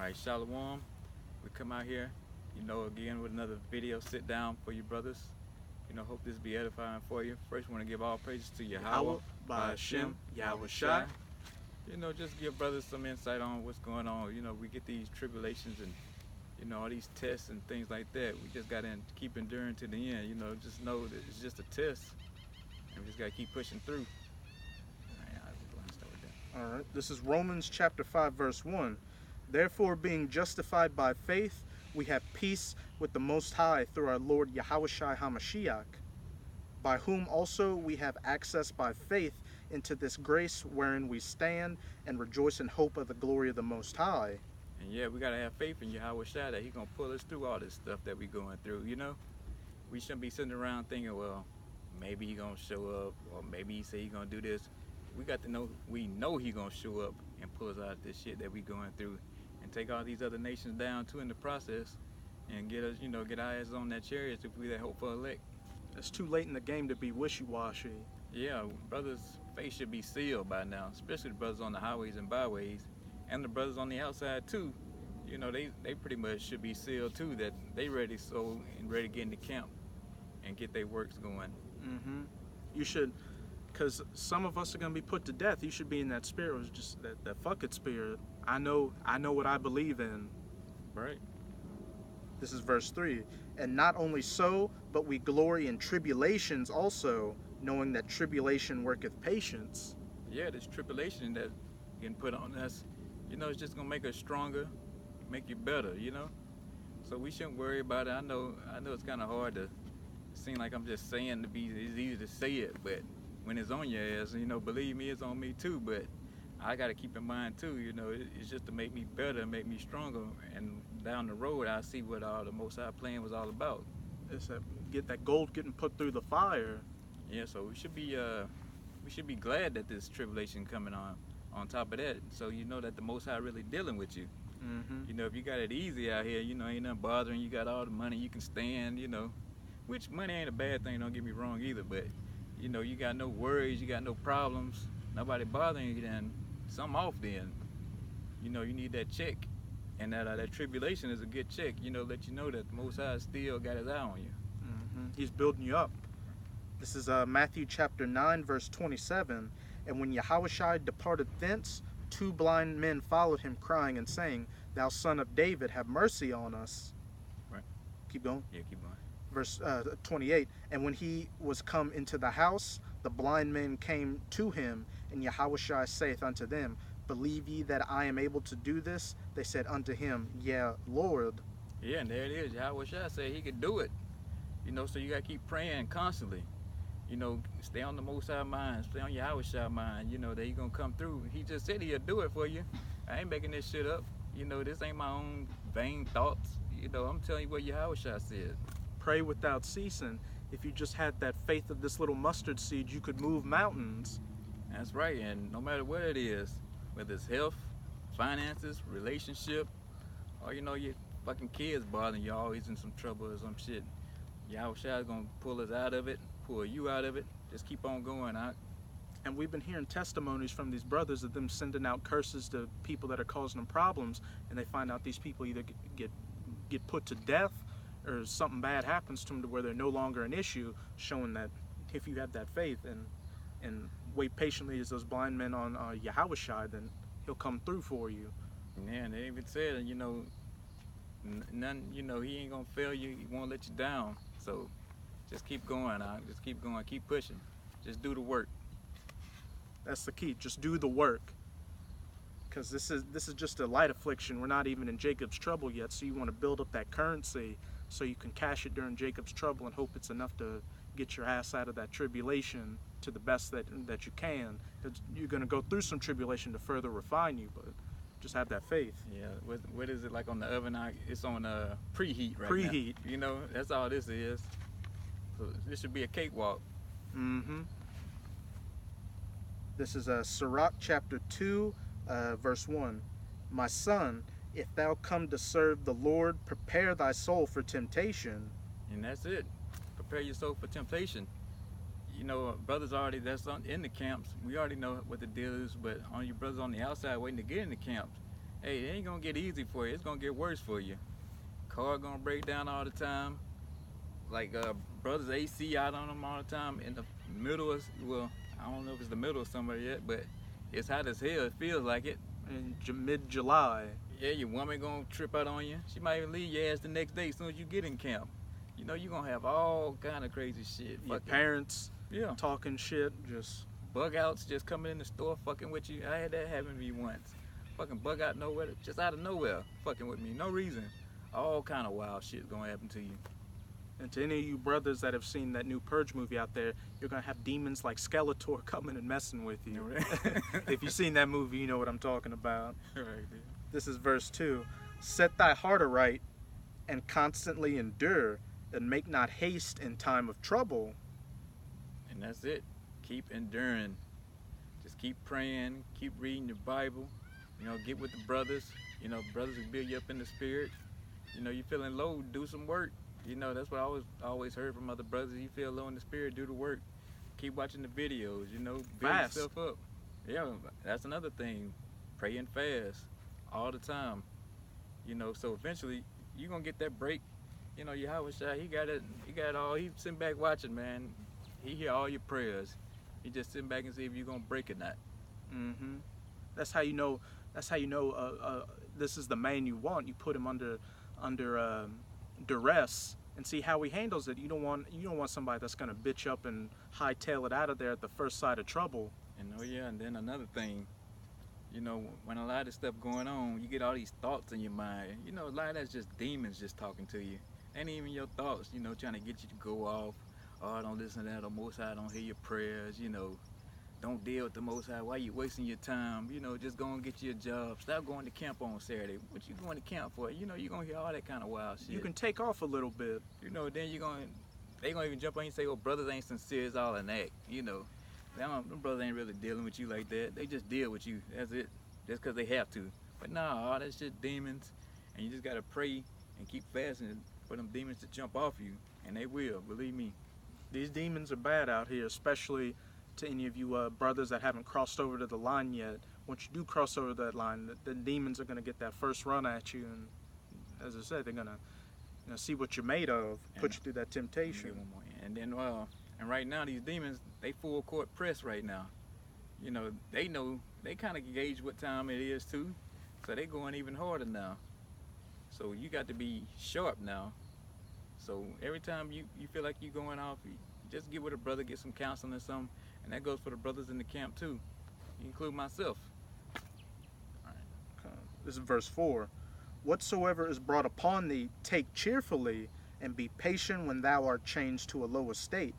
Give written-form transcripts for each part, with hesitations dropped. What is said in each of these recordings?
Alright, Shalom. We come out here, again with another video, sit down for you brothers. Hope this be edifying for you. First, want to give all praises to Yahweh, by Ahchyam, Yahweh Shai. Just give brothers some insight on what's going on. We get these tribulations and, all these tests and things like that. We just got to keep enduring to the end. Just know that it's just a test. And we just got to keep pushing through. All right, this is Romans chapter 5, verse 1. Therefore, being justified by faith, we have peace with the Most High through our Lord Yahushua HaMashiach, by whom also we have access by faith into this grace wherein we stand and rejoice in hope of the glory of the Most High. And yeah, we got to have faith in Yahushua that He's going to pull us through all this stuff that we're going through, We shouldn't be sitting around thinking, well, maybe He's going to show up, or maybe He say He's going to do this. We got to know, we know He's going to show up and pull us out of this shit that we're going through and take all these other nations down too in the process and get us, get our asses on that chariot if we that hopeful elect. It's too late in the game to be wishy-washy. Yeah, brothers' faith should be sealed by now, especially the brothers on the highways and byways and the brothers on the outside too. They pretty much should be sealed too, that they ready so and ready to get in the camp and get their works going. You should, because some of us are going to be put to death. You should be in that spirit. It was just that fuck it spirit. I know what I believe in. Right. This is verse 3. And not only so, but we glory in tribulations also, knowing that tribulation worketh patience. Yeah, this tribulation that getting put on us, it's just going to make us stronger, make you better, So we shouldn't worry about it. I know it's kind of hard to seem like I'm just saying it's easy to say it, but when it's on your ass, believe me, it's on me too. But I got to keep in mind too, it's just to make me better, make me stronger. And down the road, I see what all the Most High plan was all about. It's get that gold getting put through the fire. Yeah, so we should be glad that this tribulation coming on top of that. So that the Most High really dealing with you. If you got it easy out here, ain't nothing bothering you, got all the money you can stand, which money ain't a bad thing, don't get me wrong either, but you got no worries, you got no problems, nobody bothering you, then something off then. You need that check, and that tribulation is a good check, let you know that the Most High still got His eye on you. He's building you up. This is Matthew chapter 9, verse 27. And when Yahushua departed thence, 2 blind men followed him, crying and saying, Thou son of David, have mercy on us. Right. Keep going. Yeah, keep going. Verse 28. And when he was come into the house, the blind men came to him, and Yahushua saith unto them, Believe ye that I am able to do this? They said unto him, Yeah, Lord. Yeah, and there it is. Yahushua said He could do it. So you got to keep praying constantly. Stay on the Most High mind, stay on Yahushua mind, that He going to come through. He just said He'll do it for you. I ain't making this shit up. This ain't my own vain thoughts. I'm telling you what Yahushua said. Pray without ceasing. If you just had that faith of this little mustard seed, you could move mountains. That's right, and no matter what it is, whether it's health, finances, relationship, or your fucking kids bothering you, always in some trouble or some shit, Yahushua is going to pull us out of it, pull you out of it. Just keep on going out. And we've been hearing testimonies from these brothers of them sending out curses to people that are causing them problems, and they find out these people either get put to death or something bad happens to them to where they're no longer an issue, showing that if you have that faith and wait patiently as those blind men on Yahushua, then He'll come through for you. Yeah, and they even said, none, He ain't gonna fail you, He won't let you down. So just keep going, just keep going, keep pushing. Just do the work. That's the key. Just do the work. Because this is just a light affliction. We're not even in Jacob's trouble yet, so you want to build up that currency so you can cash it during Jacob's trouble and hope it's enough to get your ass out of that tribulation to the best that you can. Because you're going to go through some tribulation to further refine you, but just have that faith. Yeah, what is it like on the oven? It's on preheat right Preheat. now. That's all this is. So this should be a cakewalk. This is Sirach chapter 2, verse 1. My son, if thou come to serve the Lord, prepare thy soul for temptation. And that's it. Prepare your soul for temptation. Brothers already in the camps. We already know what the deal is, but on your brothers on the outside waiting to get in the camps. hey, it ain't gonna get easy for you. It's gonna get worse for you. Car gonna break down all the time. Like brothers AC out on them all the time in the middle of, well, I don't know if it's the middle of summer yet, but it's hot as hell. It feels like it. In mid-July. Yeah, your woman gonna trip out on you. She might even leave your ass the next day as soon as you get in camp. You know, you gonna have all kind of crazy shit. Your parents talking shit, just bug outs just coming in the store fucking with you. I had that happen to me once. Fucking bug out nowhere, just out of nowhere, fucking with me, no reason. All kind of wild shit gonna happen to you. And to any of you brothers that have seen that new Purge movie out there, you're gonna have demons like Skeletor coming and messing with you. If you've seen that movie, you know what I'm talking about. Right, dude. This is verse 2. Set thy heart aright, and constantly endure, and make not haste in time of trouble. And that's it. Keep enduring. Just keep praying. Keep reading your Bible. You know, get with the brothers. You know, brothers will build you up in the spirit. You know, you feeling low, do some work. You know, that's what I always heard from other brothers. You feel low in the spirit, do the work. Keep watching the videos, you know, build yourself up. Yeah, that's another thing. Pray and fast all the time. You know, so eventually you're going to get that break. You know, Yahweh, he got it all. He's sitting back watching, man. He hear all your prayers. He just sitting back and see if you're going to break or not. Mm-hmm. That's how you know this is the man you want. You put him under duress and see how he handles it. You don't want somebody that's gonna bitch up and hightail it out of there at the first sight of trouble. And and then another thing, you know, when a lot of stuff going on, you get all these thoughts in your mind. You know, a lot of that's just demons just talking to you. Ain't even your thoughts, you know, trying to get you to go off. Oh, don't listen to that, or Most High don't hear your prayers, you know. Don't deal with the Most High. Why you wasting your time? You know, just go and get you a job. Stop going to camp on Saturday. What you going to camp for? You know, you're going to hear all that kind of wild shit. You can take off a little bit. You know, then they going to even jump on you and say, oh, brothers ain't sincere, it's all an act. You know, them brothers ain't really dealing with you like that. They just deal with you. That's it. Just because they have to. But nah, all that shit demons. And you just got to pray and keep fasting for them demons to jump off you. And they will, believe me. These demons are bad out here, especially to any of you brothers that haven't crossed over to the line yet. Once you do cross over that line, the demons are going to get that first run at you, and as I said, they're going to see what you're made of, put you through that temptation. And then, and right now these demons, they full court press right now. You know, they kind of gauge what time it is too, so they going even harder now. So you got to be sharp now. So every time you feel like you're going off, you just get with a brother, get some counseling or something. And that goes for the brothers in the camp too. You include myself. All right. Okay. This is verse 4. Whatsoever is brought upon thee, take cheerfully, and be patient when thou art changed to a low estate.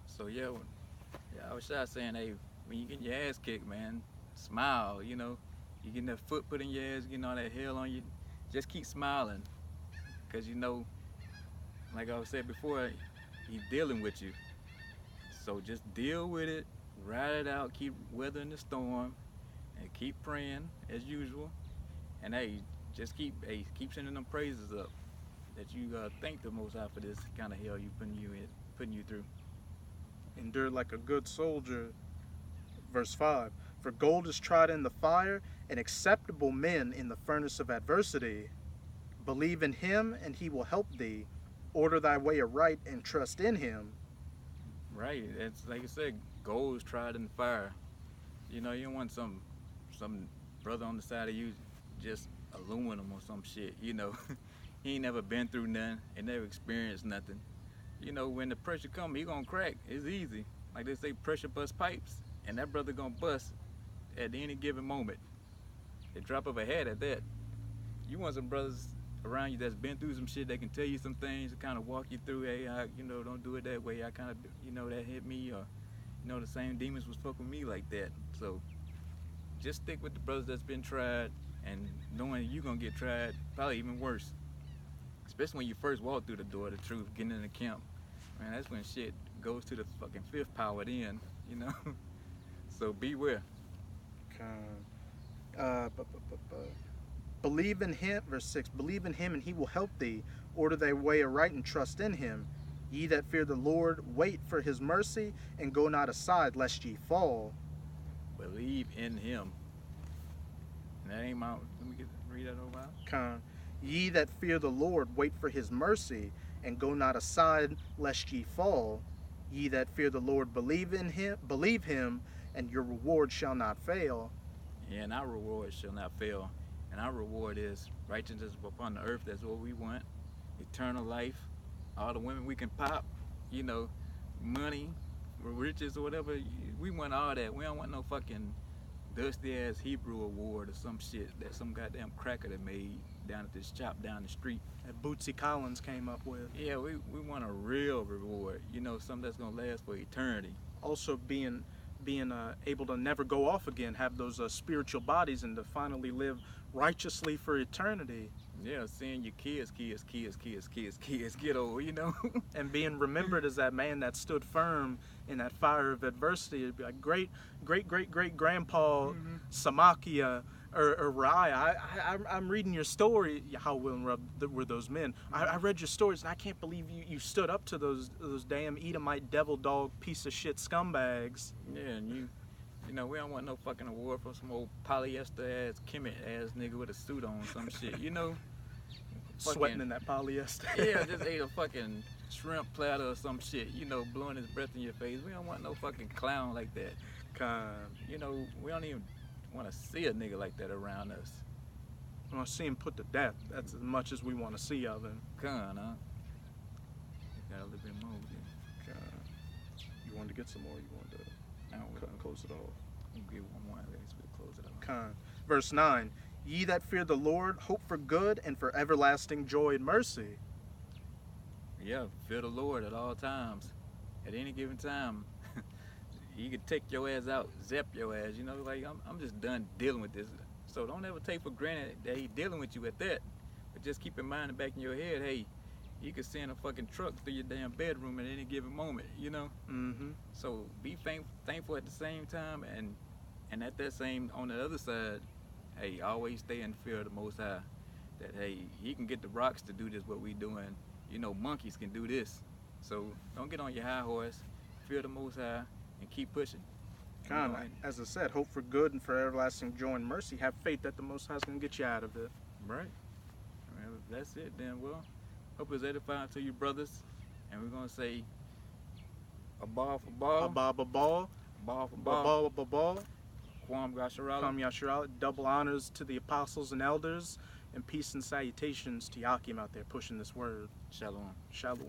So I was saying, hey, when you get your ass kicked, man, smile. You know, you getting that foot put in your ass, getting all that hell on you, just keep smiling, cause you know, like I said before, he's dealing with you. So just deal with it, ride it out, keep weathering the storm, and keep praying as usual. And hey, just keep sending them praises up that you thank the Most High for this kind of hell putting you through. Endure like a good soldier. Verse 5. For gold is tried in the fire, and acceptable men in the furnace of adversity. Believe in him, and he will help thee. Order thy way aright, and trust in him. Right, it's like I said, gold is tried in the fire. You know, you don't want some brother on the side of you just aluminum or some shit, you know. He ain't never been through nothing and never experienced nothing. You know, when the pressure comes, he gonna crack. It's easy. Like they say, pressure bust pipes, and that brother gonna bust at any given moment. The drop of a hat at that. You want some brothers around you that's been through some shit that can tell you some things to kind of walk you through. Hey, don't do it that way. I kind of, that hit me, or the same demons was fucking me like that. So just stick with the brothers that's been tried, and knowing you're gonna get tried, probably even worse. Especially when you first walk through the door of the truth, getting in the camp. Man, that's when shit goes to the fucking fifth power then, So beware. Believe in him, verse 6, believe in him and he will help thee. Order thy way aright and trust in him. Ye that fear the Lord, wait for his mercy, and go not aside lest ye fall. Believe in him. And that ain't my. Let me read that over out. Con. Ye that fear the Lord, wait for his mercy, and go not aside lest ye fall. Ye that fear the Lord, believe him, and your reward shall not fail. Yeah, and our reward shall not fail. And our reward is righteousness upon the earth. That's what we want. Eternal life. All the women we can pop. You know, money, riches, or whatever. We want all that. We don't want no fucking dusty ass Hebrew award or some shit that some goddamn cracker that made down at this shop down the street. That Bootsy Collins came up with. Yeah, we want a real reward. You know, something that's gonna last for eternity. Also being able to never go off again, have those spiritual bodies, and to finally live righteously for eternity. Yeah, seeing your kids get old, you know. And being remembered as that man that stood firm in that fire of adversity. It'd be like great grandpa Samakia or Rai. I'm reading your story. How well were those men? I read your stories, and I can't believe you stood up to those damn Edomite devil dog piece of shit scumbags. Yeah, and you know, we don't want no fucking award for some old polyester ass Kemet ass nigga with a suit on, some shit, you know. Sweating in that polyester. Yeah, just ate a fucking shrimp platter or some shit, you know, blowing his breath in your face. We don't want no fucking clown like that. You know, we don't even want to see a nigga like that around us. I want to see him put to death. That's as much as we want to see of him. Huh? Got a little bit more. You wanted to get some more? You wanted to close it off? We'll get one more. We'll close it off. Verse 9. Ye that fear the Lord, hope for good and for everlasting joy and mercy. Yeah, fear the Lord at all times. At any given time. You could take your ass out, zap your ass, you know, like I'm just done dealing with this. So don't ever take for granted that he's dealing with you at that. But just keep in mind in the back of your head, hey, you could send a fucking truck through your damn bedroom at any given moment, you know? So be thankful at the same time, and at that same, on the other side, hey, always stay in fear of the Most High. That, hey, he can get the rocks to do this, what we doing. You know, monkeys can do this. So don't get on your high horse, fear the Most High, and keep pushing. As I said, hope for good and for everlasting joy and mercy. Have faith that the Most High is going to get you out of it. Right. Well, that's it then. Well, hope it's edifying to you brothers. And we're going to say, a ball for ball. A ball for ball. Ball for ball. Ball. Kwam Yasharala. Kwam Yasharala. Double honors to the apostles and elders. And peace and salutations to Ahchyam out there pushing this word. Shalom. Shalom.